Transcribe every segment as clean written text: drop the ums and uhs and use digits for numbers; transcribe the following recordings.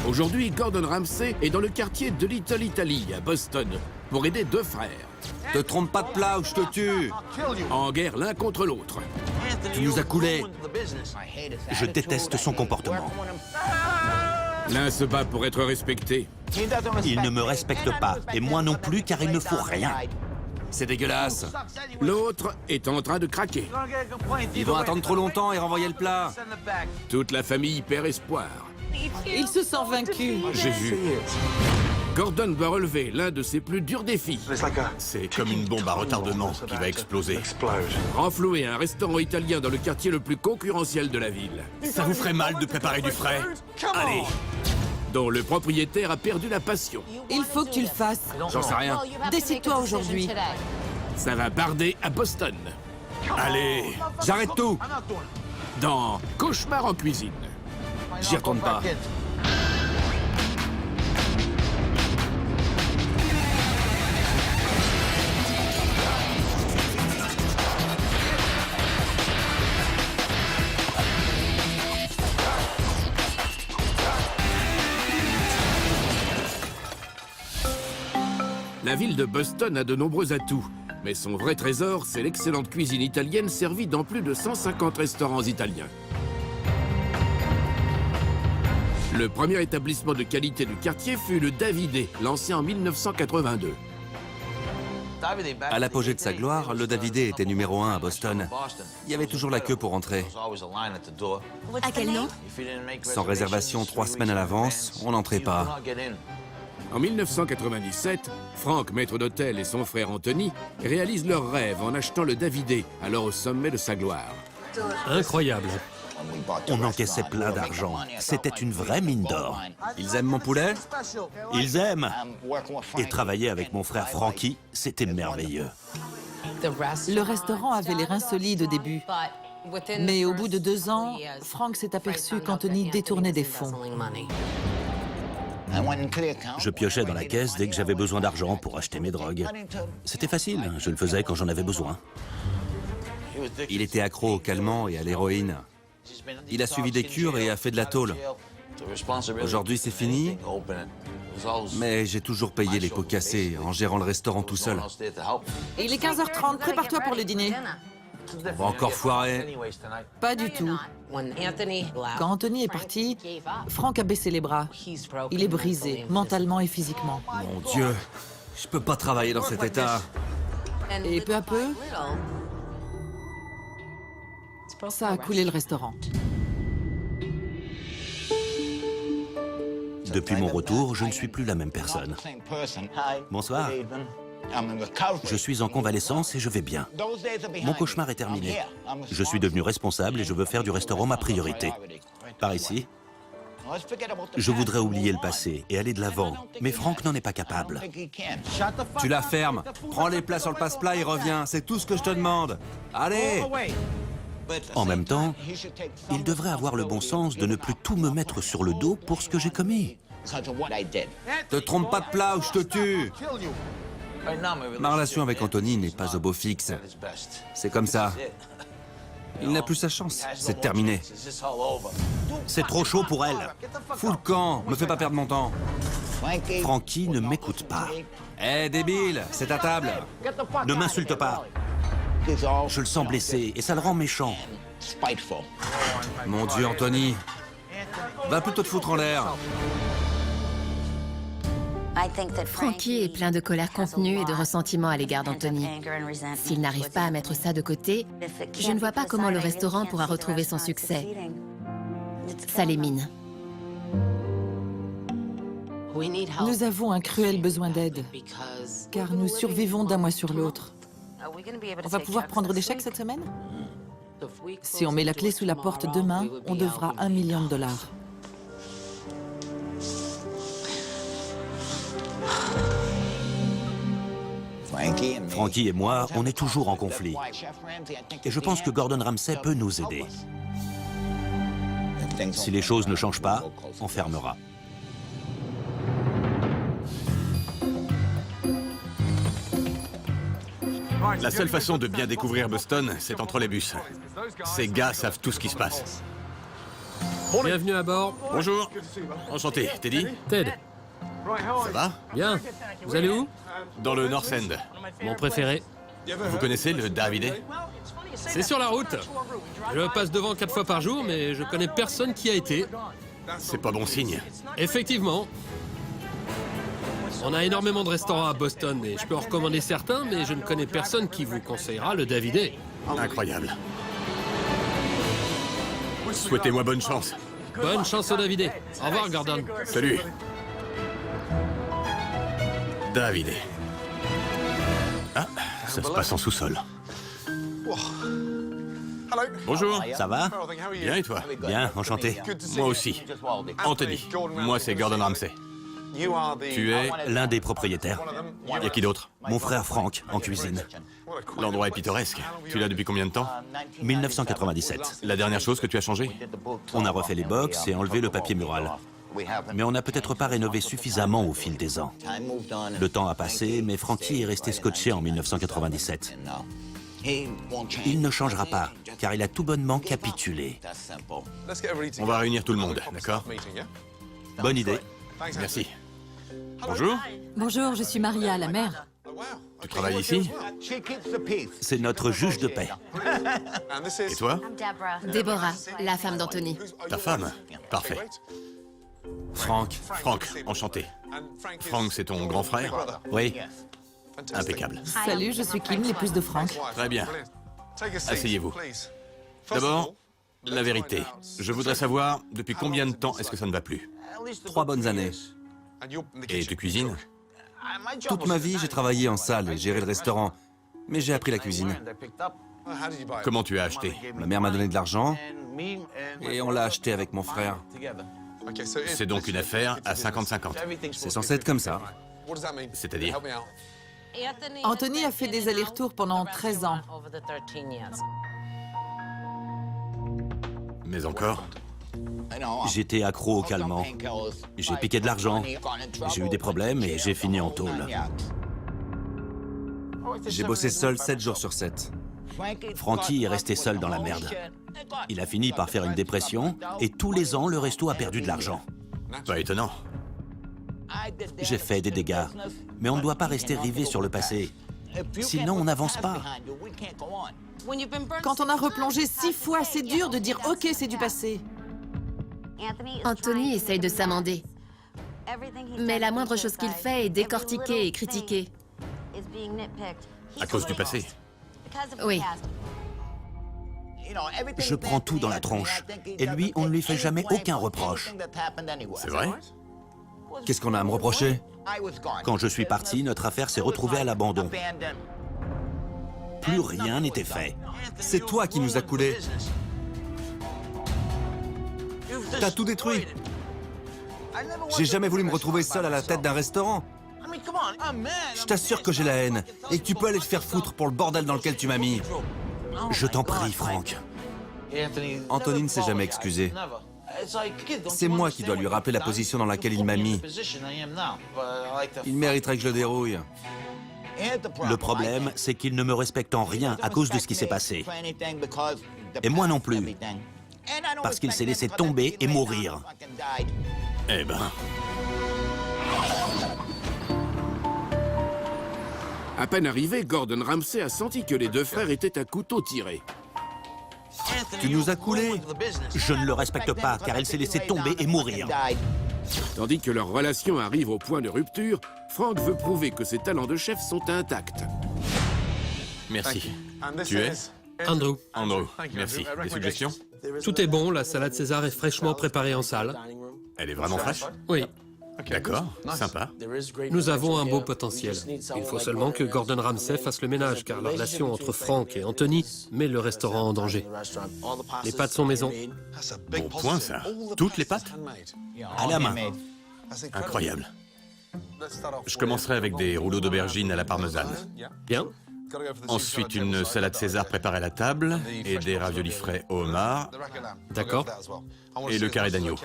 Aujourd'hui, Gordon Ramsay est dans le quartier de Little Italy, à Boston, pour aider deux frères. Te trompe pas de plat ou je te tue. En guerre l'un contre l'autre. Tu nous as coulé. Je déteste son comportement. L'un se bat pour être respecté. Il ne me respecte pas, et moi non plus, car il ne faut rien. C'est dégueulasse. L'autre est en train de craquer. Ils vont attendre trop longtemps et renvoyer le plat. Toute la famille perd espoir. Il se sent vaincu. J'ai vu. Gordon doit relever l'un de ses plus durs défis. C'est comme une bombe à retardement qui va exploser. Renflouer un restaurant italien dans le quartier le plus concurrentiel de la ville, Ça vous ferait mal de préparer du frais? Allez! dont le propriétaire a perdu la passion. Il faut que tu le fasses. J'en sais rien. Décide-toi aujourd'hui. Ça va barder à Boston. Allez! J'arrête tout. Dans Cauchemar en cuisine. J'y retourne pas. La ville de Boston a de nombreux atouts, mais son vrai trésor, c'est l'excellente cuisine italienne servie dans plus de 150 restaurants italiens. Le premier établissement de qualité du quartier fut le Davide, lancé en 1982. À l'apogée de sa gloire, le Davidé était numéro 1 à Boston. Il y avait toujours la queue pour entrer. À quel nom? Sans réservation 3 semaines à l'avance, on n'entrait pas. En 1997, Frank, maître d'hôtel, et son frère Anthony réalisent leur rêve en achetant le Davide, alors au sommet de sa gloire. Incroyable. On encaissait plein d'argent. C'était une vraie mine d'or. Ils aiment mon poulet? Ils aiment. Et travailler avec mon frère Frankie, c'était merveilleux. Le restaurant avait les reins solides au début. Mais au bout de 2 ans, Frank s'est aperçu qu'Anthony détournait des fonds. Je piochais dans la caisse dès que j'avais besoin d'argent pour acheter mes drogues. C'était facile, je le faisais quand j'en avais besoin. Il était accro aux calmants et à l'héroïne. Il a suivi des cures et a fait de la tôle. Aujourd'hui, c'est fini, mais j'ai toujours payé les pots cassés en gérant le restaurant tout seul. Il est 15h30, prépare-toi pour le dîner. On va encore foirer. Pas du tout. Quand Anthony est parti, Frank a baissé les bras. Il est brisé, mentalement et physiquement. Mon Dieu, je peux pas travailler dans cet état. Et peu à peu, ça a coulé le restaurant. Depuis mon retour, je ne suis plus la même personne. Bonsoir. Je suis en convalescence et je vais bien. Mon cauchemar est terminé. Je suis devenu responsable et je veux faire du restaurant ma priorité. Par ici. Je voudrais oublier le passé et aller de l'avant, mais Frank n'en est pas capable. Tu la fermes. Prends les plats sur le passe-plat et reviens. C'est tout ce que je te demande. Allez! En même temps, il devrait avoir le bon sens de ne plus tout me mettre sur le dos pour ce que j'ai commis. Te trompe pas de plat ou je te tue! Ma relation avec Anthony n'est pas au beau fixe. C'est comme ça. Il n'a plus sa chance. C'est terminé. C'est trop chaud pour elle. Fous le camp, me fais pas perdre mon temps. Frankie ne m'écoute pas. Hé, débile, c'est ta table. Ne m'insulte pas. Je le sens blessé et ça le rend méchant. Mon Dieu, Anthony. Va plutôt te foutre en l'air. Frankie est plein de colère contenue et de ressentiment à l'égard d'Anthony. S'il n'arrive pas à mettre ça de côté, je ne vois pas comment le restaurant pourra retrouver son succès. Ça l'émine. Nous avons un cruel besoin d'aide, car nous survivons d'un mois sur l'autre. On va pouvoir prendre des chèques cette semaine? Si on met la clé sous la porte demain, on devra $1 million. Frankie et moi, on est toujours en conflit. Et je pense que Gordon Ramsay peut nous aider. Si les choses ne changent pas, on fermera. La seule façon de bien découvrir Boston, c'est en trolleybus. Ces gars savent tout ce qui se passe. Bienvenue à bord. Bonjour. Enchanté. Teddy, Ted, ça va? bien. Vous allez où? Dans le North End. Mon préféré. Vous connaissez le Davide? C'est sur la route. Je passe devant 4 fois par jour, mais je connais personne qui a été. C'est pas bon signe. Effectivement. On a énormément de restaurants à Boston et je peux en recommander certains, mais je ne connais personne qui vous conseillera le Davide. Incroyable. Souhaitez-moi bonne chance. Bonne chance au Davide. Au revoir, Gordon. Salut. Davide. Ah, ça se passe en sous-sol. Bonjour. Ça va? Bien et toi? Bien, enchanté. Moi aussi. Anthony. Moi c'est Gordon Ramsay. Tu es... L'un des propriétaires. Y a qui d'autre? Mon frère Frank, en cuisine. L'endroit est pittoresque. Tu es là depuis combien de temps? 1997. La dernière chose que tu as changé? On a refait les box et enlevé le papier mural. Mais on n'a peut-être pas rénové suffisamment au fil des ans. Le temps a passé, mais Frankie est resté scotché en 1997. Il ne changera pas, car il a tout bonnement capitulé. On va réunir tout le monde, d'accord? Bonne idée. Merci. Bonjour. Bonjour, je suis Maria, la mère. Tu travailles ici? C'est notre juge de paix. Et toi? Déborah, la femme d'Anthony. Ta femme? Parfait. Frank. Franck, enchanté. Franck, c'est ton grand frère? Oui. Impeccable. Salut, je suis Kim, l'épouse de Frank. Très bien. Asseyez-vous. D'abord, la vérité. Je voudrais savoir depuis combien de temps est-ce que ça ne va plus? 3 bonnes années. Et tu cuisines? Toute ma vie, j'ai travaillé en salle et géré le restaurant. Mais j'ai appris la cuisine. Comment tu as acheté? Ma mère m'a donné de l'argent et on l'a acheté avec mon frère. C'est donc une affaire à 50-50. C'est censé être comme ça. C'est-à-dire? Anthony a fait des allers-retours pendant 13 ans. Mais encore? J'étais accro au calmant. J'ai piqué de l'argent. J'ai eu des problèmes et j'ai fini en tôle. J'ai bossé seul 7 jours sur 7. Frankie est resté seul dans la merde. Il a fini par faire une dépression et tous les ans, le resto a perdu de l'argent. Pas étonnant. J'ai fait des dégâts, mais on ne doit pas rester rivé sur le passé. Sinon, on n'avance pas. Quand on a replongé 6 fois, c'est dur de dire « Ok, c'est du passé ». Anthony essaye de s'amender. Mais la moindre chose qu'il fait est décortiquée et critiquée. À cause du passé. Oui. Je prends tout dans la tronche. Et lui, on ne lui fait jamais aucun reproche. C'est vrai? Qu'est-ce qu'on a à me reprocher? Quand je suis parti, notre affaire s'est retrouvée à l'abandon. Plus rien n'était fait. C'est toi qui nous as coulés. T'as tout détruit. J'ai jamais voulu me retrouver seul à la tête d'un restaurant. Je t'assure que j'ai la haine et que tu peux aller te faire foutre pour le bordel dans lequel tu m'as mis. Je t'en prie, Frank. Anthony ne s'est jamais excusé. C'est moi qui dois lui rappeler la position dans laquelle il m'a mis. Il mériterait que je le dérouille. Le problème, c'est qu'il ne me respecte en rien à cause de ce qui s'est passé. Et moi non plus. Parce qu'il s'est laissé tomber et mourir. Eh ben... À peine arrivé, Gordon Ramsay a senti que les deux frères étaient à couteau tiré. Tu nous as coulés. Je ne le respecte pas, car il s'est laissé tomber et mourir. Tandis que leur relation arrive au point de rupture, Frank veut prouver que ses talents de chef sont intacts. Merci. Tu es? Andrew, Andrew. Merci. Des suggestions? tout est bon. La salade César est fraîchement préparée en salle. Elle est vraiment fraîche? Oui, D'accord. Sympa. nous avons un beau potentiel. Il faut seulement que Gordon Ramsay fasse le ménage, car la relation entre Frank et Anthony met le restaurant en danger. Les pâtes sont maison. Bon point, ça. Toutes les pâtes? À la main. Incroyable. Je commencerai avec des rouleaux d'aubergines à la parmesane. Bien. Ensuite, une salade César préparée à la table et des raviolis frais au homard D'accord. et le carré d'agneau.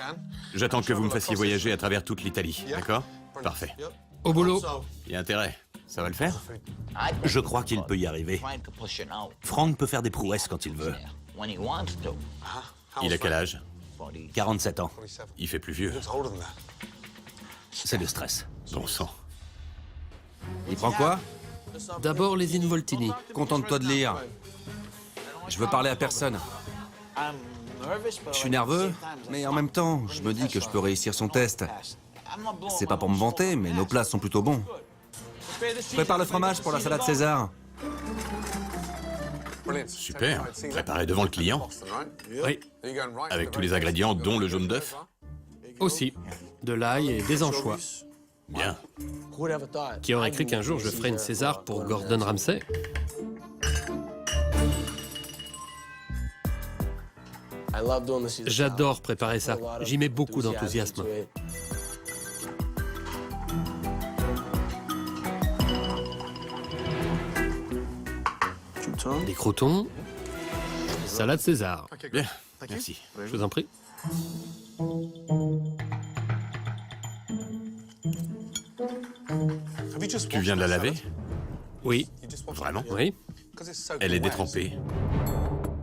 J'attends que vous me fassiez voyager à travers toute l'Italie, d'accord? Parfait. Au boulot. Il y a intérêt. Ça va le faire? Je crois qu'il peut y arriver. Frank peut faire des prouesses quand il veut. Il a quel âge? 47 ans. Il fait plus vieux. C'est le stress. Bon sang. Il prend quoi? D'abord les Involtini. Contente-toi de lire. Je veux parler à personne. Je suis nerveux, mais en même temps, je me dis que je peux réussir son test. C'est pas pour me vanter, mais nos plats sont plutôt bons. Prépare le fromage pour la salade César. Super. Préparé devant le client. Oui, Avec tous les ingrédients, dont le jaune d'œuf. aussi. De l'ail et des anchois. Bien. Qui aurait cru qu'un jour je ferais une César pour Gordon Ramsay? J'adore préparer ça. J'y mets beaucoup d'enthousiasme. Des croûtons. Salade César. Bien. Merci. Je vous en prie. Tu viens de la laver? Oui. Vraiment? Oui. Elle est détrempée.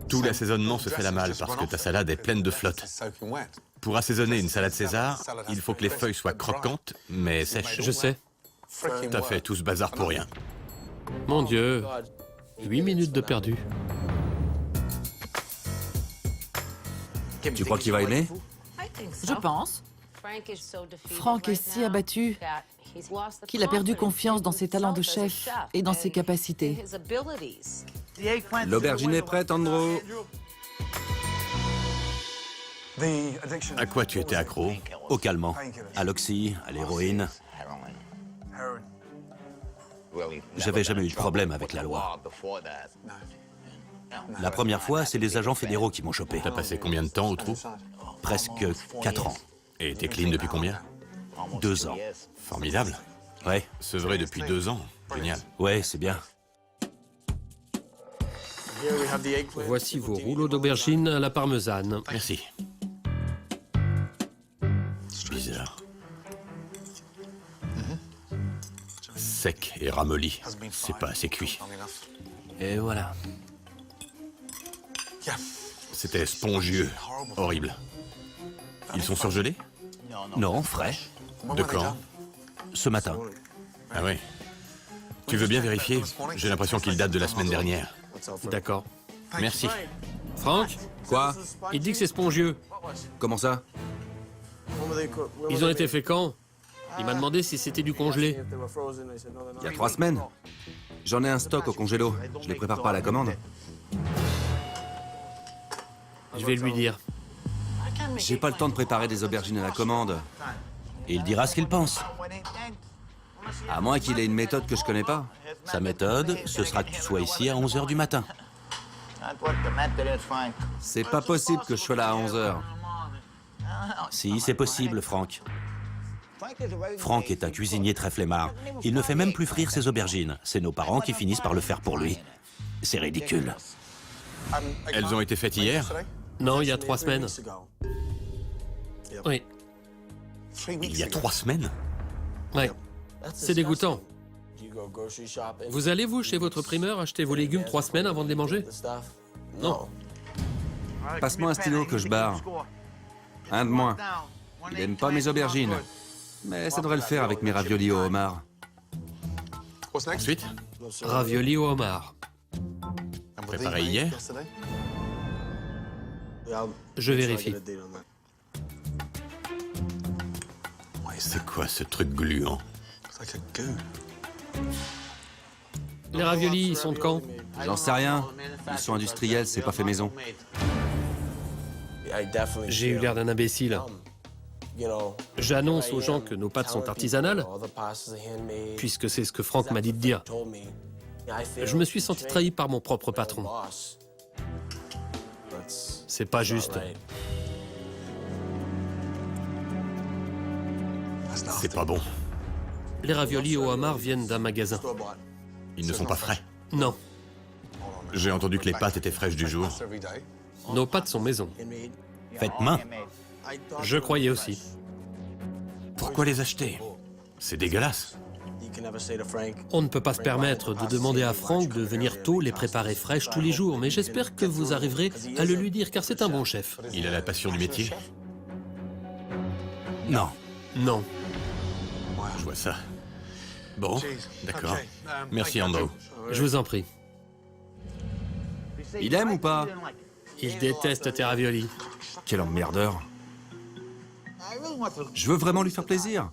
Tout l'assaisonnement se fait la malle parce que ta salade est pleine de flotte. Pour assaisonner une salade César, il faut que les feuilles soient croquantes, mais sèches. Je sais. T'as fait tout ce bazar pour rien. Mon Dieu. 8 minutes de perdu. Tu crois qu'il va aimer? Je pense. Frank est si abattu qu'il a perdu confiance dans ses talents de chef et dans ses capacités. L'aubergine est prête, Andrew. À quoi tu étais accro? Au calmant, à l'oxy, à l'héroïne. J'avais jamais eu de problème avec la loi. La première fois, c'est les agents fédéraux qui m'ont chopé. T'as passé combien de temps au trou? Presque 4 ans. Et t'es clean depuis combien? 2 ans. Formidable. Ouais, Sevré depuis 2 ans. Génial. ouais, c'est bien. Voici vos rouleaux d'aubergines à la parmesane. Merci. Bizarre. Sec et ramolli. C'est pas assez cuit. Et voilà. C'était spongieux. Horrible. Ils sont surgelés? Non, frais. De quand? Ce matin. Ah oui. Tu veux bien vérifier? J'ai l'impression qu'ils datent de la semaine dernière. D'accord. Merci. Franck, Quoi? il dit que c'est spongieux. Comment ça? Ils ont été faits quand? Il m'a demandé si c'était du congelé. Il y a 3 semaines. J'en ai un stock au congélo. Je les prépare pas à la commande. Je vais lui dire. J'ai pas le temps de préparer des aubergines à la commande. Et il dira ce qu'il pense. À moins qu'il ait une méthode que je connais pas. Sa méthode, ce sera que tu sois ici à 11h du matin. C'est pas possible que je sois là à 11h. Si, c'est possible, Franck. Franck est un cuisinier très flemmard. Il ne fait même plus frire ses aubergines. C'est nos parents qui finissent par le faire pour lui. C'est ridicule. Elles ont été faites hier? Non, il y a 3 semaines. Oui, Il y a 3 semaines? ouais. C'est dégoûtant. Vous allez, vous, chez votre primeur, acheter vos légumes 3 semaines avant de les manger? Non. Passe-moi un stylo que je barre. Un de moins. Il aime pas mes aubergines. Mais ça devrait le faire avec mes raviolis au homard. Ensuite? Ravioli au homard. Préparé hier? Je vérifie. C'est quoi ce truc gluant? Les raviolis, ils sont de quand? J'en sais rien. Ils sont industriels, c'est pas fait maison. J'ai eu l'air d'un imbécile. J'annonce aux gens que nos pâtes sont artisanales, puisque c'est ce que Franck m'a dit de dire. Je me suis senti trahi par mon propre patron. C'est pas juste. C'est pas bon. Les raviolis au homard viennent d'un magasin. Ils ne sont pas frais. Non, J'ai entendu que les pâtes étaient fraîches du jour. nos pâtes sont maison. Faites main. Je croyais aussi. Pourquoi les acheter? C'est dégueulasse. On ne peut pas se permettre de demander à Frank de venir tôt les préparer fraîches tous les jours, mais j'espère que vous arriverez à le lui dire, car c'est un bon chef. Il a la passion du métier. Non. Non. Je vois ça. Bon, d'accord. Merci, Andrew. Je vous en prie. Il aime ou pas? Il déteste tes raviolis. Quel emmerdeur. Je veux vraiment lui faire plaisir.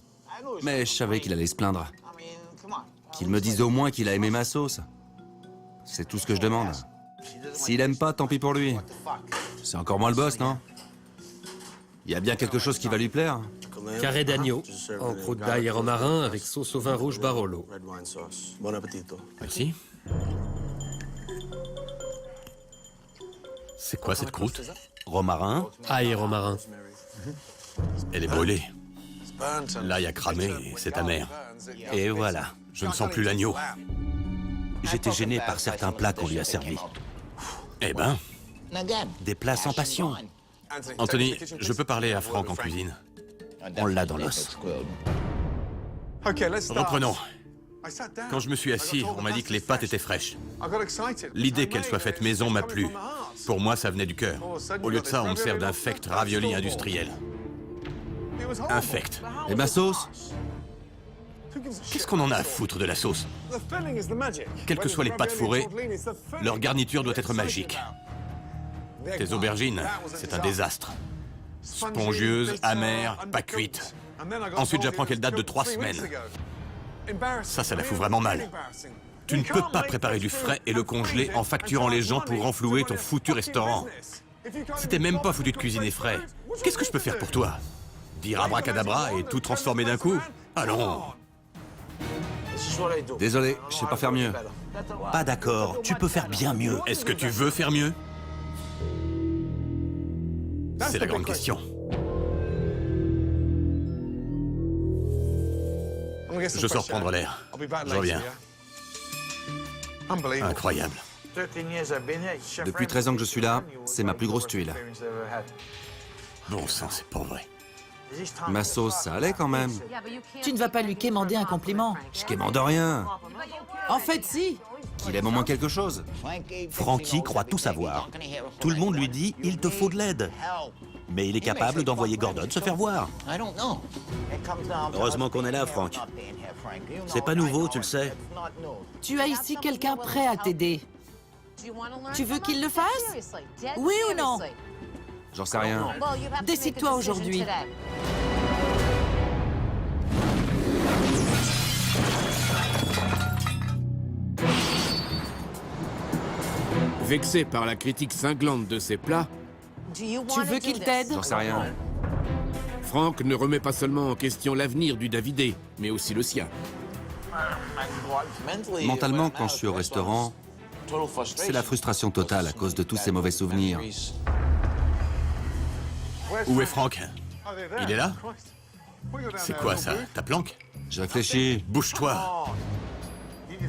Mais je savais qu'il allait se plaindre. Qu'il me dise au moins qu'il a aimé ma sauce. C'est tout ce que je demande. S'il aime pas, tant pis pour lui. C'est encore moi le boss, non? Il y a bien quelque chose qui va lui plaire. Carré d'agneau, en croûte d'ail et romarin avec sauce au vin rouge Barolo. Merci. C'est quoi cette croûte? Romarin. Ail et romarin. Elle est brûlée. L'ail a cramé et c'est amer. Et voilà. Je ne sens plus l'agneau. J'étais gêné par certains plats qu'on lui a servis. Eh ben, Des plats sans passion. Anthony, je peux parler à Frank en cuisine. On l'a dans l'os. Reprenons. Quand je me suis assis, on m'a dit que les pâtes étaient fraîches. L'idée qu'elles soient faites maison m'a plu. Pour moi, ça venait du cœur. Au lieu de ça, on me sert d'infect ravioli industriel. Infect. Et ma sauce? Qu'est-ce qu'on en a à foutre de la sauce? Quelles que soient les pâtes fourrées, leur garniture doit être magique. Tes aubergines, c'est un désastre. Spongieuse, amère, pas cuite. Ensuite, j'apprends qu'elle date de 3 semaines. Ça la fout vraiment mal. Tu ne peux pas préparer du frais et le congeler en facturant les gens pour renflouer ton foutu restaurant. Si t'es même pas foutu de cuisiner frais, qu'est-ce que je peux faire pour toi? Dire abracadabra et tout transformer d'un coup? Allons! Désolé, je sais pas faire mieux. Pas d'accord, tu peux faire bien mieux. Est-ce que tu veux faire mieux? C'est la grande question. Je sors prendre l'air. Je reviens. Incroyable. Depuis 13 ans que je suis là, c'est ma plus grosse tuile. Bon sang, c'est pas vrai. Ma sauce, ça allait quand même. Tu ne vas pas lui quémander un compliment. Je quémande rien. En fait, si. Qu'il aime au moins quelque chose. Frankie croit tout savoir. Tout le monde lui dit « il te faut de l'aide ». Mais il est capable d'envoyer Gordon se faire voir. Heureusement qu'on est là, Frank. C'est pas nouveau, tu le sais. Tu as ici quelqu'un prêt à t'aider. Tu veux qu'il le fasse? Oui ou non? J'en sais rien. Décide-toi aujourd'hui. Vexé par la critique cinglante de ses plats, Tu veux qu'il t'aide? J'en sais rien. Frank ne remet pas seulement en question l'avenir du Davidé, mais aussi le sien. Mentalement, quand je suis au restaurant, c'est la frustration totale à cause de tous ces mauvais souvenirs. Où est Frank? Il est là? C'est quoi ça? Ta planque? Je réfléchis. Bouge-toi!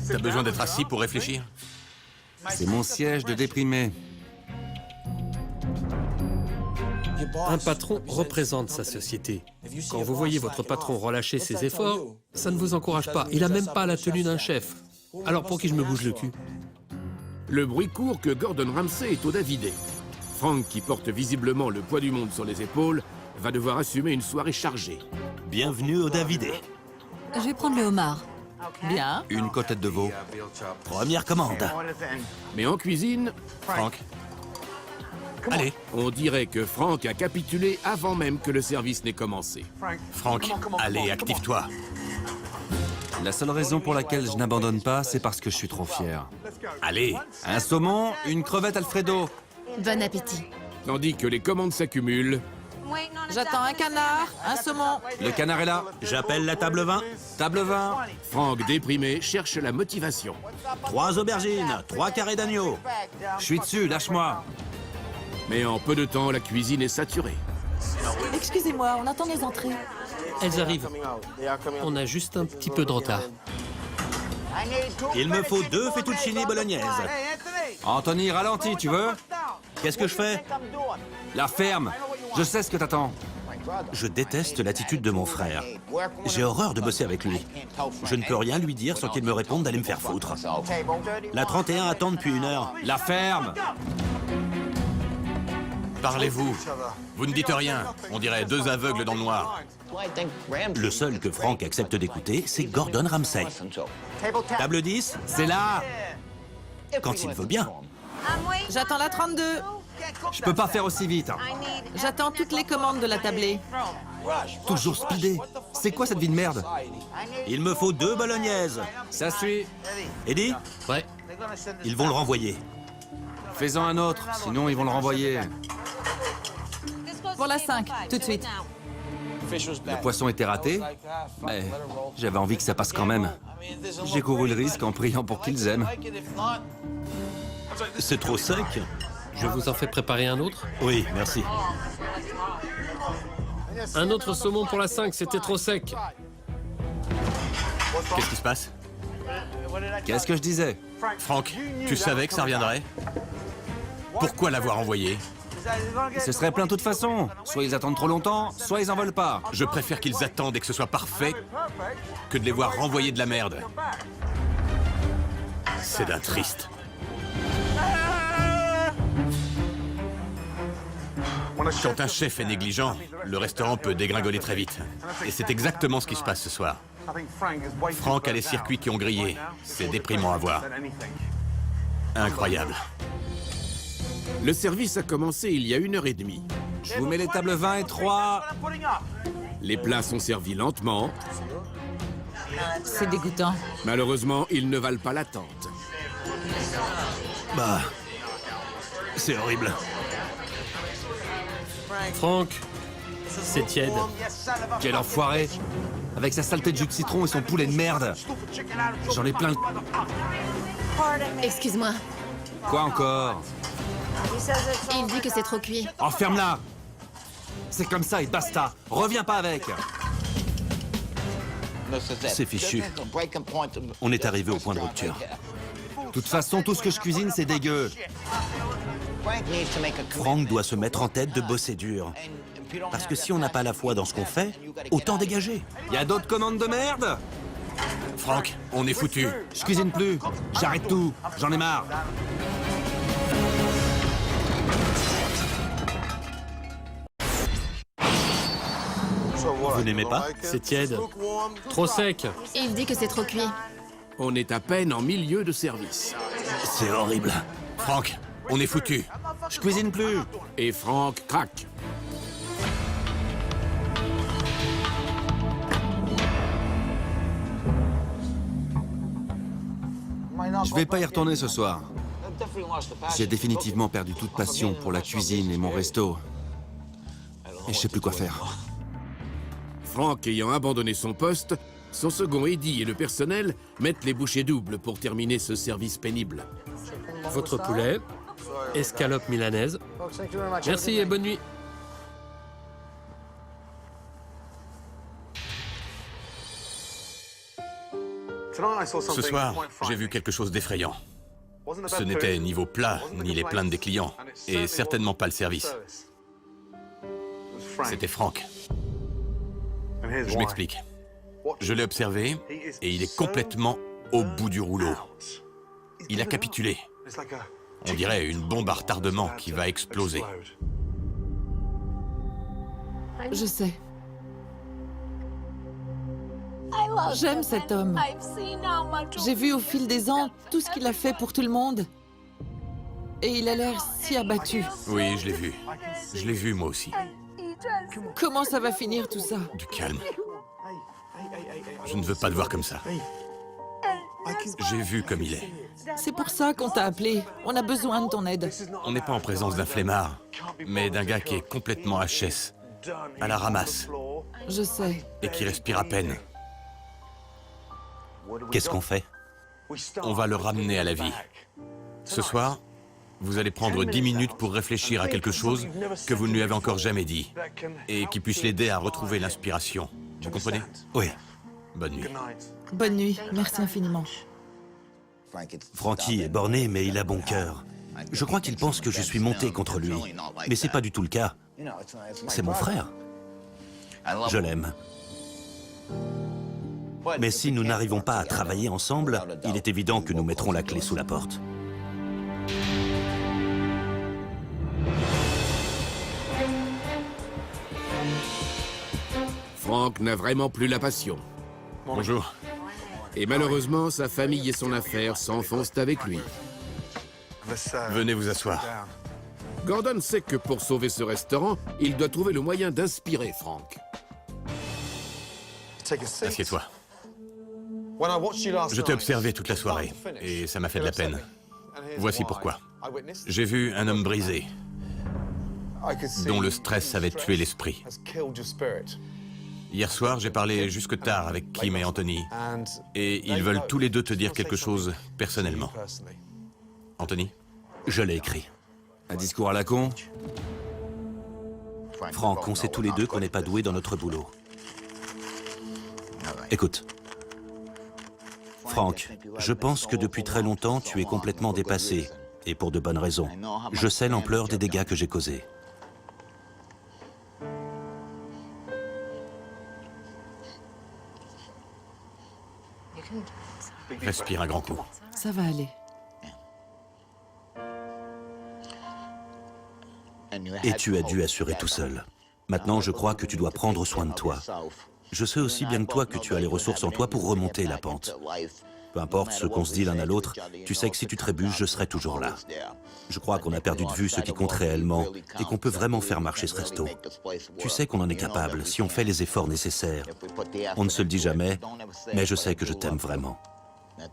T'as besoin d'être assis pour réfléchir? C'est mon siège de déprimé. Un patron représente sa société. Quand vous voyez votre patron relâcher ses efforts, ça ne vous encourage pas. Il a même pas la tenue d'un chef. Alors pour qui je me bouge le cul? Le bruit court que Gordon Ramsay est au Davidé. Frank, qui porte visiblement le poids du monde sur les épaules, va devoir assumer une soirée chargée. Bienvenue au Davidé. Je vais prendre le homard. Bien. Une côtelette de veau. Première commande. Mais en cuisine, Frank? Allez, on dirait que Frank a capitulé avant même que le service n'ait commencé. Frank, allez, active-toi. La seule raison pour laquelle je n'abandonne pas, c'est parce que je suis trop fier. Allez, Un saumon, une crevette Alfredo. Bon appétit. Tandis que les commandes s'accumulent, J'attends un canard, un saumon. Le canard est là. J'appelle la table 20. Table 20. Frank, déprimé, cherche la motivation. 3 aubergines, 3 carrés d'agneau. Je suis dessus, lâche-moi. Mais en peu de temps, la cuisine est saturée. Excusez-moi, on attend les entrées. Elles arrivent. On a juste un petit peu de retard. Il me faut 2 fettuccini bolognaises. Anthony, ralentis, tu veux? Qu'est-ce que je fais? La ferme. Je sais ce que t'attends. Je déteste l'attitude de mon frère. J'ai horreur de bosser avec lui. Je ne peux rien lui dire sans qu'il me réponde d'aller me faire foutre. La 31 attend depuis 1 heure. La ferme! Parlez-vous. Vous ne dites rien. On dirait 2 aveugles dans le noir. Le seul que Frank accepte d'écouter, c'est Gordon Ramsay. Table 10, c'est là. Quand il veut bien. J'attends la 32. Je peux pas faire aussi vite. J'attends toutes les commandes de la tablée. Toujours speedé. C'est quoi cette vie de merde? Il me faut 2 bolognaises. Ça suit. Eddie, Ouais. ils vont le renvoyer. Fais-en un autre, sinon ils vont le renvoyer. Pour la 5, tout de suite. Le poisson était raté, mais j'avais envie que ça passe quand même. J'ai couru le risque en priant pour qu'ils aiment. C'est trop sec. Je vous en fais préparer un autre. Oui, merci. Un autre saumon pour la 5, c'était trop sec. Qu'est-ce qui se passe? Qu'est-ce que je disais? Franck, tu savais que ça reviendrait? Pourquoi l'avoir envoyé? Ce serait plein de toute façon. Soit ils attendent trop longtemps, soit ils en veulent pas. Je préfère qu'ils attendent et que ce soit parfait que de les voir renvoyer de la merde. C'est d'un triste. Quand un chef est négligent, le restaurant peut dégringoler très vite. Et c'est exactement ce qui se passe ce soir. Franck a les circuits qui ont grillé. C'est déprimant à voir. Incroyable. Le service a commencé il y a 1h30. Je vous mets les tables 20 et 3. Les plats sont servis lentement. C'est dégoûtant. Malheureusement, ils ne valent pas l'attente. Bah, c'est horrible. Franck, c'est tiède. Quel enfoiré. Avec sa saleté de jus de citron et son poulet de merde. J'en ai plein le... Excuse-moi. Quoi encore? Il dit que c'est trop cuit. Enferme-la. C'est comme ça et basta. Reviens pas avec. C'est fichu. On est arrivé au point de rupture. De toute façon, tout ce que je cuisine, c'est dégueu. Frank doit se mettre en tête de bosser dur. Parce que si on n'a pas la foi dans ce qu'on fait, autant dégager. Y a d'autres commandes de merde? Franck, on est foutu. Je cuisine plus. J'arrête tout. J'en ai marre. Vous n'aimez pas? C'est tiède. Trop sec. Il dit que c'est trop cuit. On est à peine en milieu de service. C'est horrible. Franck, on est foutu. Je cuisine plus. Et Franck craque. Je vais pas y retourner ce soir. J'ai définitivement perdu toute passion pour la cuisine et mon resto. Et je sais plus quoi faire. Franck ayant abandonné son poste, son second Eddie et le personnel mettent les bouchées doubles pour terminer ce service pénible. Votre poulet, escalope milanaise. Merci et bonne nuit. Ce soir, j'ai vu quelque chose d'effrayant. Ce n'était ni vos plats, ni les plaintes des clients, et certainement pas le service. C'était Franck. Je m'explique. Je l'ai observé, et il est complètement au bout du rouleau. Il a capitulé. On dirait une bombe à retardement qui va exploser. Je sais. J'aime cet homme. J'ai vu au fil des ans tout ce qu'il a fait pour tout le monde. Et il a l'air si abattu. Oui, je l'ai vu. Je l'ai vu, moi aussi. Comment ça va finir tout ça? Du calme. Je ne veux pas le voir comme ça. J'ai vu comme il est. C'est pour ça qu'on t'a appelé. On a besoin de ton aide. On n'est pas en présence d'un flemmard, mais d'un gars qui est complètement HS, à la ramasse, Je sais. et qui respire à peine. Qu'est-ce qu'on fait? On va le ramener à la vie. Ce soir, vous allez prendre 10 minutes pour réfléchir à quelque chose que vous ne lui avez encore jamais dit, et qui puisse l'aider à retrouver l'inspiration. Vous comprenez? Oui. Bonne nuit. Bonne nuit. Merci infiniment. Frankie est borné, mais il a bon cœur. Je crois qu'il pense que je suis monté contre lui. Mais c'est pas du tout le cas. C'est mon frère. Je l'aime. Mais si nous n'arrivons pas à travailler ensemble, il est évident que nous mettrons la clé sous la porte. Frank n'a vraiment plus la passion. Bonjour. Et malheureusement, sa famille et son affaire s'enfoncent avec lui. Venez vous asseoir. Gordon sait que pour sauver ce restaurant, il doit trouver le moyen d'inspirer Frank. Assieds-toi. Je t'ai observé toute la soirée, et ça m'a fait de la peine. Voici pourquoi. J'ai vu un homme brisé, dont le stress avait tué l'esprit. Hier soir, j'ai parlé jusque tard avec Kim et Anthony, et ils veulent tous les deux te dire quelque chose personnellement. Anthony? Je l'ai écrit. Un discours à la con? Frank, on sait tous les deux qu'on n'est pas doués dans notre boulot. Écoute. Frank, je pense que depuis très longtemps, tu es complètement dépassé, et pour de bonnes raisons. Je sais l'ampleur des dégâts que j'ai causés. Respire un grand coup. Ça va aller. Et tu as dû assurer tout seul. Maintenant, je crois que tu dois prendre soin de toi. Je sais aussi bien que toi que tu as les ressources en toi pour remonter la pente. Peu importe ce qu'on se dit l'un à l'autre, tu sais que si tu trébuches, je serai toujours là. Je crois qu'on a perdu de vue ce qui compte réellement et qu'on peut vraiment faire marcher ce resto. Tu sais qu'on en est capable si on fait les efforts nécessaires. On ne se le dit jamais, mais je sais que je t'aime vraiment.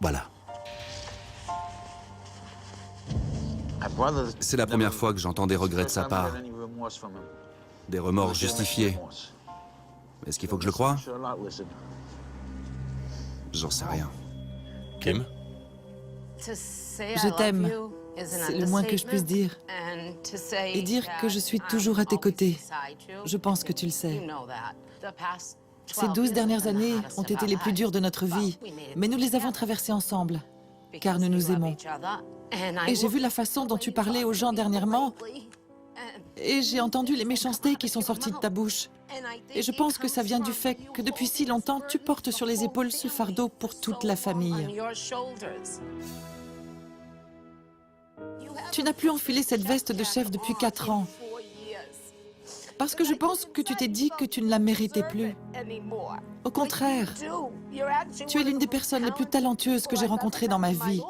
Voilà. C'est la première fois que j'entends des regrets de sa part. Des remords justifiés. Est-ce qu'il faut que je le croie? J'en sais rien. Kim? Je t'aime. C'est le moins que je puisse dire. Et dire que je suis toujours à tes côtés. Je pense que tu le sais. Ces 12 dernières années ont été les plus dures de notre vie, mais nous les avons traversées ensemble, car nous nous aimons. Et j'ai vu la façon dont tu parlais aux gens dernièrement, et j'ai entendu les méchancetés qui sont sorties de ta bouche. Et je pense que ça vient du fait que depuis si longtemps, tu portes sur les épaules ce fardeau pour toute la famille. Tu n'as plus enfilé cette veste de chef depuis 4 ans. Parce que je pense que tu t'es dit que tu ne la méritais plus. Au contraire, tu es l'une des personnes les plus talentueuses que j'ai rencontrées dans ma vie.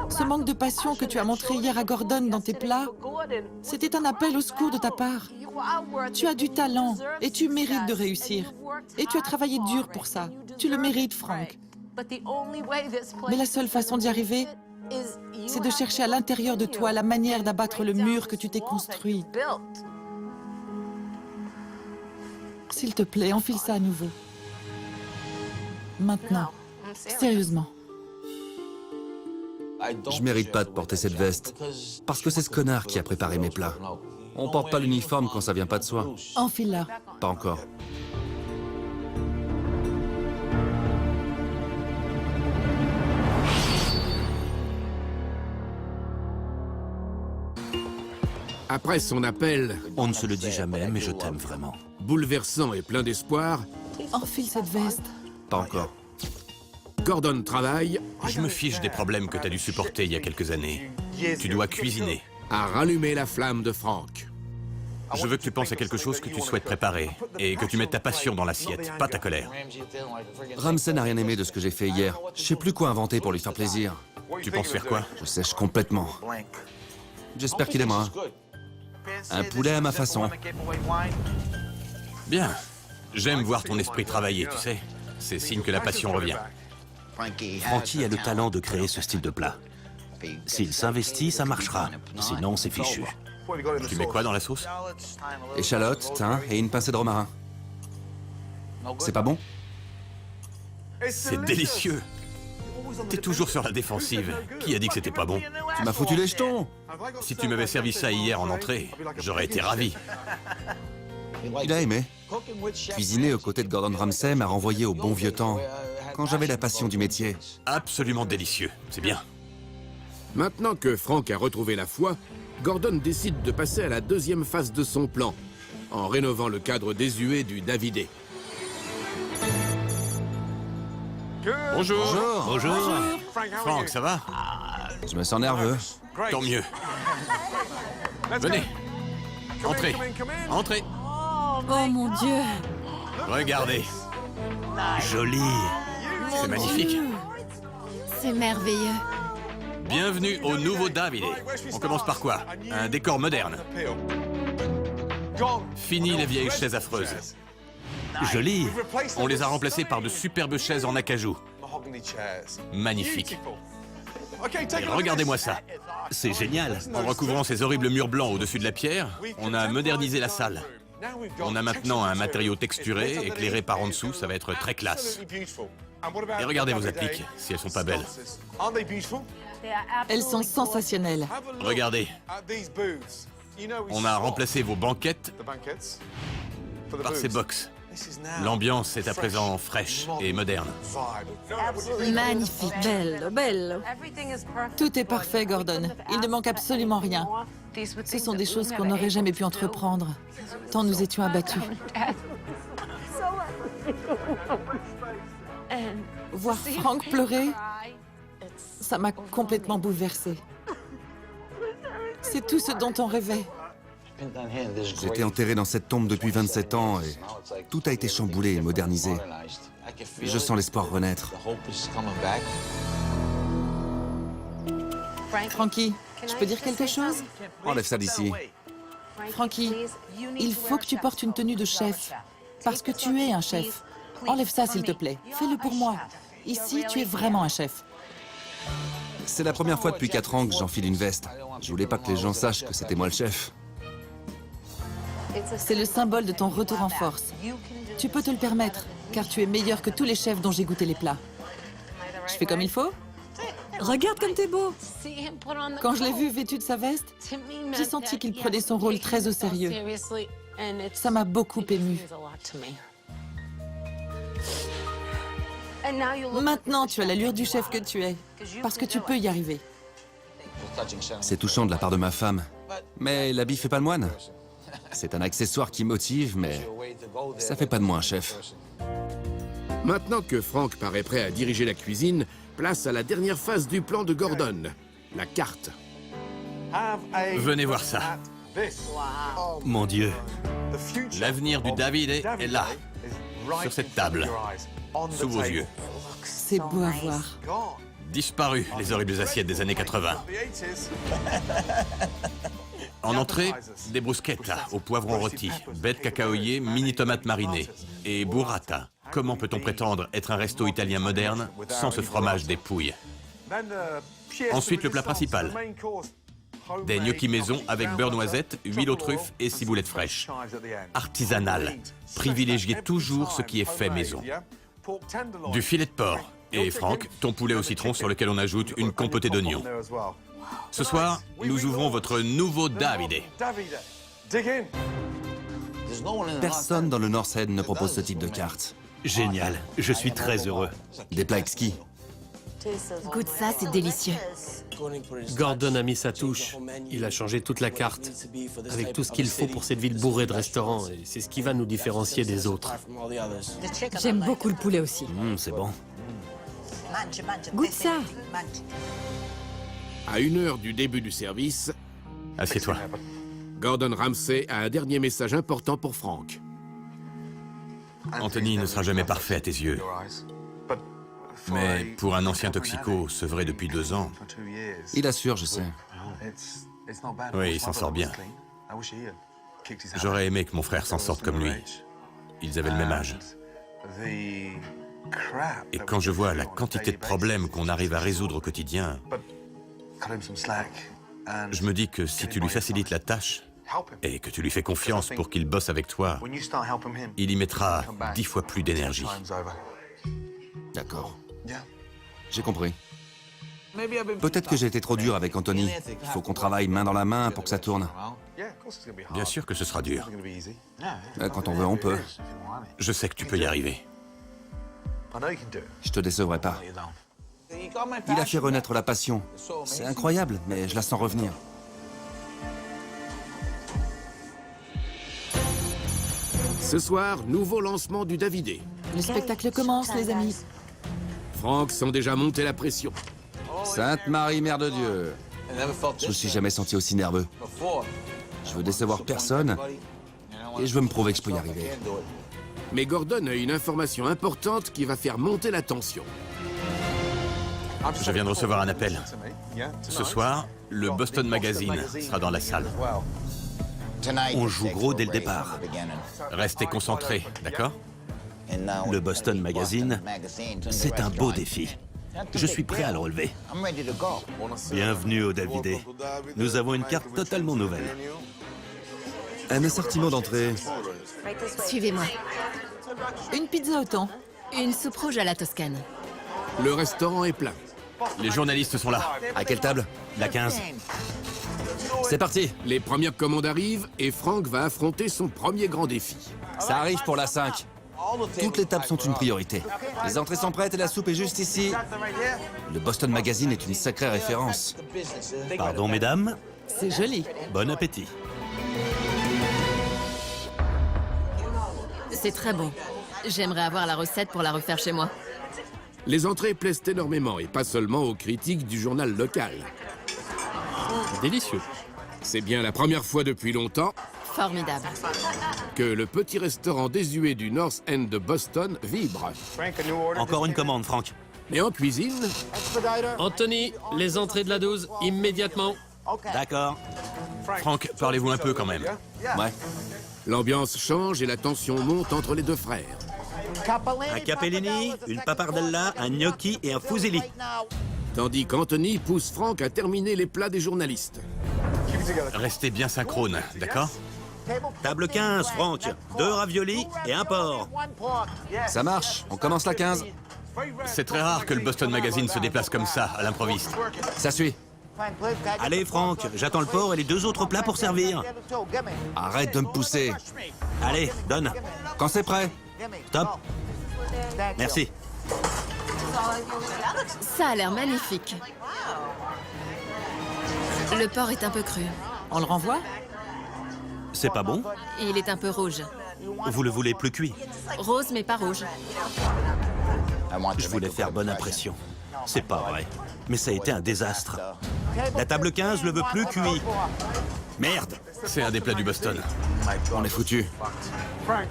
Ce manque de passion que tu as montré hier à Gordon dans tes plats, c'était un appel au secours de ta part. Tu as du talent et tu mérites de réussir. Et tu as travaillé dur pour ça. Tu le mérites, Frank. Mais la seule façon d'y arriver, c'est de chercher à l'intérieur de toi la manière d'abattre le mur que tu t'es construit. S'il te plaît, enfile ça à nouveau. Maintenant, sérieusement. Je mérite pas de porter cette veste, parce que c'est ce connard qui a préparé mes plats. On porte pas l'uniforme quand ça vient pas de soi. Enfile-la. Pas encore. Après son appel, On ne se le dit jamais, mais je t'aime vraiment. bouleversant et plein d'espoir, Enfile cette veste. Pas encore. Gordon travaille Je me fiche des problèmes que t'as dû supporter il y a quelques années. Tu dois cuisiner. à rallumer la flamme de Frank. Je veux que tu penses à quelque chose que tu souhaites préparer et que tu mettes ta passion dans l'assiette, pas ta colère. Ramsay n'a rien aimé de ce que j'ai fait hier. Je sais plus quoi inventer pour lui faire plaisir. Tu penses faire quoi? Je sèche complètement. J'espère qu'il aimera. Un poulet à ma façon. Bien. J'aime voir ton esprit travailler, tu sais. C'est signe que la passion revient. Frankie a le talent de créer ce style de plat. S'il s'investit, ça marchera. Sinon, c'est fichu. Tu mets quoi dans la sauce? Échalote, thym et une pincée de romarin. C'est pas bon? C'est délicieux. T'es toujours sur la défensive. Qui a dit que c'était pas bon? Tu m'as foutu les jetons. Si tu m'avais servi ça hier en entrée, j'aurais été ravi. Il a aimé. Cuisiner aux côtés de Gordon Ramsay m'a renvoyé au bon vieux temps, quand j'avais la passion du métier. Absolument délicieux. C'est bien. Maintenant que Frank a retrouvé la foi, Gordon décide de passer à la deuxième phase de son plan. en rénovant le cadre désuet du Davidé. Bonjour. Bonjour. Frank, ça va? Je me sens nerveux. Tant mieux. Venez. Entrez. Entrez. Oh mon Dieu. Regardez. Joli. C'est magnifique. C'est merveilleux. Bienvenue au nouveau Davidé. On commence par quoi? Un décor moderne. Fini les vieilles chaises affreuses. Joli. On les a remplacées par de superbes chaises en acajou. Magnifique. Et regardez-moi ça. C'est génial. En recouvrant ces horribles murs blancs au-dessus de la pierre, on a modernisé la salle. On a maintenant un matériau texturé, éclairé par en dessous, ça va être très classe. Et regardez vos appliques, si elles sont pas belles. Elles sont sensationnelles. Regardez, on a remplacé vos banquettes par ces box. L'ambiance est à présent fraîche et moderne. Magnifique. Bello, bello. Tout est parfait, Gordon. Il ne manque absolument rien. Ce sont des choses qu'on n'aurait jamais pu entreprendre, tant nous étions abattus. Voir Frank pleurer, ça m'a complètement bouleversée. C'est tout ce dont on rêvait. J'étais enterré dans cette tombe depuis 27 ans et tout a été chamboulé et modernisé. Je sens l'espoir renaître. Frankie, je peux dire quelque chose? Enlève ça d'ici. Frankie, il faut que tu portes une tenue de chef, parce que tu es un chef. Enlève ça, s'il te plaît. Fais-le pour moi. Ici, tu es vraiment un chef. C'est la première fois depuis 4 ans que j'enfile une veste. Je voulais pas que les gens sachent que c'était moi le chef. C'est le symbole de ton retour en force. Tu peux te le permettre, car tu es meilleur que tous les chefs dont j'ai goûté les plats. Je fais comme il faut? Regarde comme t'es beau. Quand je l'ai vu vêtu de sa veste, j'ai senti qu'il prenait son rôle très au sérieux. Ça m'a beaucoup émue. Maintenant, tu as l'allure du chef que tu es, parce que tu peux y arriver. C'est touchant de la part de ma femme. Mais l'habit fait pas le moine. C'est un accessoire qui motive, mais ça fait pas de moi un chef. Maintenant que Frank paraît prêt à diriger la cuisine, place à la dernière phase du plan de Gordon, la carte. Venez voir ça. Mon Dieu. L'avenir du Davidé est là, sur cette table, sous vos yeux. C'est beau à voir. Disparu, les horribles assiettes des années 80. En entrée, des bruschettas au poivron rôti, baies de cacaoyer, mini tomates marinées et burrata. Comment peut-on prétendre être un resto italien moderne sans ce fromage des Pouilles? Ensuite, le plat principal. Des gnocchis maison avec beurre noisette, huile aux truffes et ciboulette fraîche. Artisanal. Privilégiez toujours ce qui est fait maison. Du filet de porc. Et Franck, ton poulet au citron sur lequel on ajoute une compotée d'oignons. Ce soir, nous ouvrons votre nouveau Davidé. Personne dans le North End ne propose ce type de carte. Génial. Je suis très heureux. Des plats exquis. Goûte ça, c'est délicieux. Gordon a mis sa touche. Il a changé toute la carte, avec tout ce qu'il faut pour cette ville bourrée de restaurants, et c'est ce qui va nous différencier des autres. J'aime beaucoup le poulet aussi. C'est bon. Goûte ça. À 1 heure du début du service, Assieds-toi. Gordon Ramsay a un dernier message important pour Frank. Anthony ne sera jamais parfait à tes yeux. Mais pour un ancien toxico sevré depuis 2 ans, Il assure, je sais. oui, il s'en sort bien. J'aurais aimé que mon frère s'en sorte comme lui. Ils avaient le même âge. Et quand je vois la quantité de problèmes qu'on arrive à résoudre au quotidien, je me dis que si tu lui facilites la tâche et que tu lui fais confiance pour qu'il bosse avec toi, il y mettra 10 fois plus d'énergie. D'accord. J'ai compris. Peut-être que j'ai été trop dur avec Anthony. Il faut qu'on travaille main dans la main pour que ça tourne. Bien sûr que ce sera dur. Quand on veut, on peut. Je sais que tu peux y arriver. Je te décevrai pas. Il a fait renaître la passion. C'est incroyable, mais je la sens revenir. Ce soir, nouveau lancement du Davidé. Le spectacle commence, les amis. Franck sent déjà monter la pression. Sainte Marie, Mère de Dieu. Je me suis jamais senti aussi nerveux. Je veux décevoir personne et je veux me prouver que je peux y arriver. Mais Gordon a une information importante qui va faire monter la tension. Je viens de recevoir un appel. Ce soir, le Boston Magazine sera dans la salle. On joue gros dès le départ. Restez concentrés, d'accord? Le Boston Magazine, c'est un beau défi. Je suis prêt à le relever. Bienvenue au Davidé. Nous avons une carte totalement nouvelle. Un assortiment d'entrée. Suivez-moi. Une pizza au thon. Une soupe rouge à la toscane. Le restaurant est plein. Les journalistes sont là. À quelle table? La 15. C'est parti. Les premières commandes arrivent et Franck va affronter son premier grand défi. Ça arrive pour la 5. Toutes les tables sont une priorité. Les entrées sont prêtes et la soupe est juste ici. Le Boston Magazine est une sacrée référence. Pardon, mesdames. C'est joli. Bon appétit. C'est très bon. J'aimerais avoir la recette pour la refaire chez moi. Les entrées plaisent énormément et pas seulement aux critiques du journal local. Délicieux. C'est bien la première fois depuis longtemps Formidable. que le petit restaurant désuet du North End de Boston vibre. Encore une commande, Franck. Mais en cuisine, Anthony, les entrées de la 12, immédiatement. D'accord. Franck, parlez-vous un peu quand même. Ouais. l'ambiance change et la tension monte entre les deux frères. Un capellini, une papardella, un gnocchi et un fusilli. Tandis qu'Anthony pousse Franck à terminer les plats des journalistes. Restez bien synchrone, d'accord? Table 15, Franck. 2 raviolis et un porc. Ça marche. On commence la 15. C'est très rare que le Boston Magazine se déplace comme ça, à l'improviste. Ça suit. Allez, Franck, j'attends le porc et les 2 autres plats pour servir. Arrête de me pousser. Allez, donne. Quand c'est prêt. Stop. Merci. Ça a l'air magnifique. Le porc est un peu cru. On le renvoie? C'est pas bon? Il est un peu rouge. Vous le voulez plus cuit? Rose mais pas rouge. Je voulais faire bonne impression. C'est pas vrai. Mais ça a été un désastre. La table 15 le veut plus cuit. Merde! C'est un des plats du Boston. On est foutu.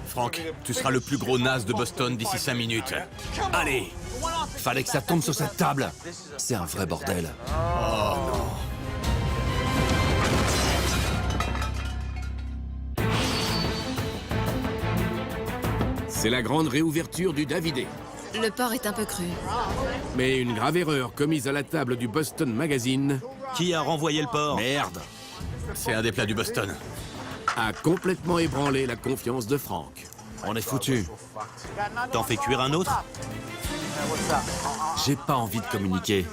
Franck, tu seras le plus gros naze de Boston d'ici 5 minutes. Allez! Fallait que ça tombe sur cette table. C'est un vrai bordel. C'est la grande réouverture du Davidé. Le porc est un peu cru. Mais une grave erreur commise à la table du Boston Magazine Qui a renvoyé le porc? Merde. C'est un des plats du Boston. a complètement ébranlé la confiance de Franck. On est foutu. T'en fais cuire un autre? J'ai pas envie de communiquer.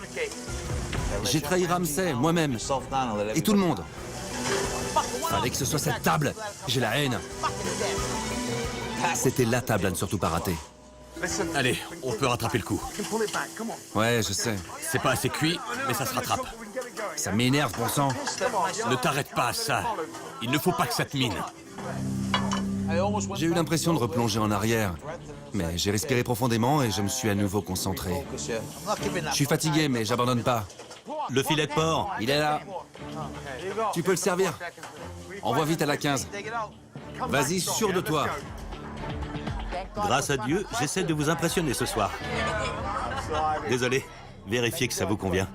J'ai trahi Ramsay, moi-même. Et tout le monde. Fallait que ce soit cette table. J'ai la haine. C'était la table à ne surtout pas rater. Allez, on peut rattraper le coup. Ouais, je sais. C'est pas assez cuit, mais ça se rattrape. Ça m'énerve, bon sang. Ne t'arrête pas à ça. Il ne faut pas que ça te mine. J'ai eu l'impression de replonger en arrière. Mais j'ai respiré profondément et je me suis à nouveau concentré. Je suis fatigué, mais j'abandonne pas. Le filet de porc? Il est là. Tu peux le servir. Envoie vite à la 15. Vas-y, sûr de toi. Grâce à Dieu, j'essaie de vous impressionner ce soir. Désolé, vérifiez que ça vous convient.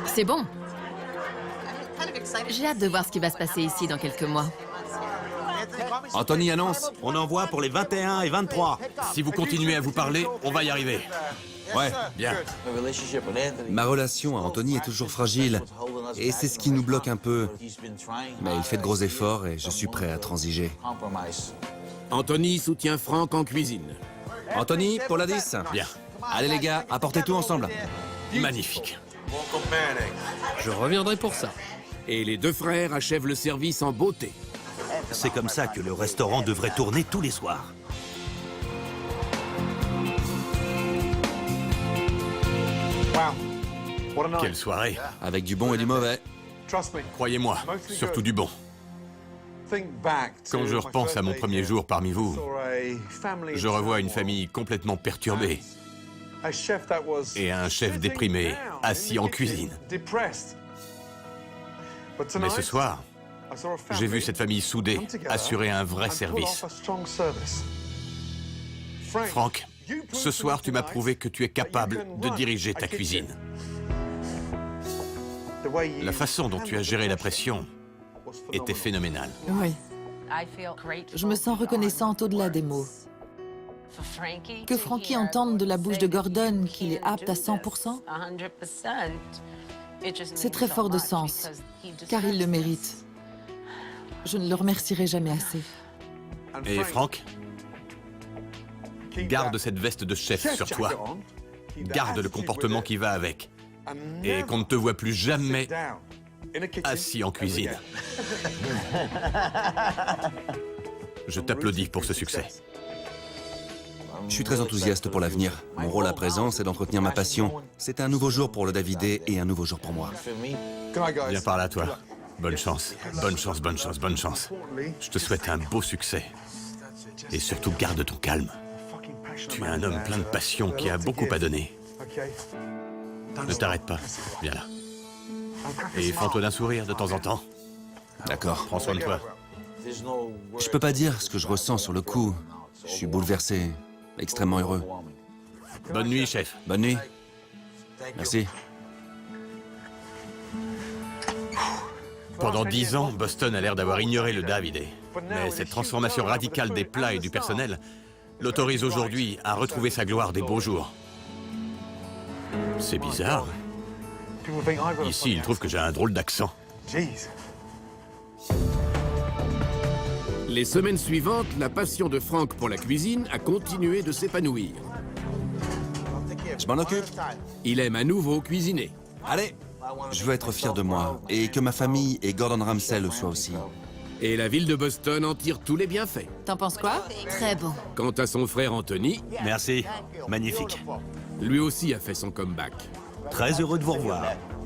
C'est bon. J'ai hâte de voir ce qui va se passer ici dans quelques mois. Anthony annonce. On envoie pour les 21 et 23. Si vous continuez à vous parler, on va y arriver. Ouais. Bien. Ma relation à Anthony est toujours fragile. Et c'est ce qui nous bloque un peu. Mais il fait de gros efforts et je suis prêt à transiger. Anthony soutient Franck en cuisine. Anthony, pour la 10. Bien. Allez les gars, apportez tout ensemble. Magnifique. Je reviendrai pour ça. Et les deux frères achèvent le service en beauté. C'est comme ça que le restaurant devrait tourner tous les soirs. Quelle soirée. Avec du bon et du mauvais. Croyez-moi, surtout du bon. Quand je repense à mon premier jour parmi vous, je revois une famille complètement perturbée et un chef déprimé, assis en cuisine. Mais ce soir, j'ai vu cette famille soudée assurer un vrai service. Frank, ce soir, tu m'as prouvé que tu es capable de diriger ta cuisine. La façon dont tu as géré la pression était phénoménale. Oui. Je me sens reconnaissante au-delà des mots. Que Frankie entende de la bouche de Gordon qu'il est apte à 100%, c'est très fort de sens, car il le mérite. Je ne le remercierai jamais assez. Et Frank, garde cette veste de chef sur toi. Garde le comportement qui va avec. Et qu'on ne te voit plus jamais assis en cuisine. Je t'applaudis pour ce succès. Je suis très enthousiaste pour l'avenir. Mon rôle à présent, c'est d'entretenir ma passion. C'est un nouveau jour pour le Davidé et un nouveau jour pour moi. Viens par là, toi. Bonne chance. Bonne chance, bonne chance, bonne chance. Je te souhaite un beau succès. Et surtout, garde ton calme. Tu es un homme plein de passion qui a beaucoup à donner. Ne t'arrête pas. Viens là. Et fends-toi d'un sourire de temps en temps. D'accord. Prends soin de toi. Je peux pas dire ce que je ressens sur le coup. Je suis bouleversé, extrêmement heureux. Bonne nuit, chef. Bonne nuit. Merci. Pendant 10 ans, Boston a l'air d'avoir ignoré le Davidé. Mais cette transformation radicale des plats et du personnel l'autorise aujourd'hui à retrouver sa gloire des beaux jours. C'est bizarre. Ici, ils trouvent que j'ai un drôle d'accent. Les semaines suivantes, la passion de Frank pour la cuisine a continué de s'épanouir. Je m'en occupe. Il aime à nouveau cuisiner. Allez. Je veux être fier de moi et que ma famille et Gordon Ramsay le soient aussi. Et la ville de Boston en tire tous les bienfaits. T'en penses quoi? Très bon. Quant à son frère Anthony, Merci. Magnifique. lui aussi a fait son comeback. Très heureux de vous revoir.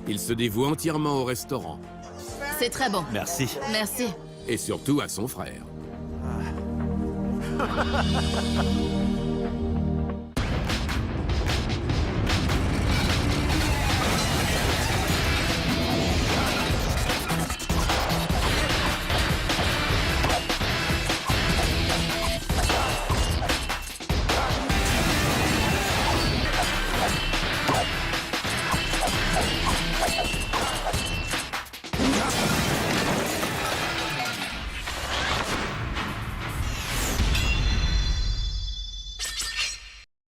Il se dévoue entièrement au restaurant. C'est très bon. Merci. Merci. Et surtout à son frère.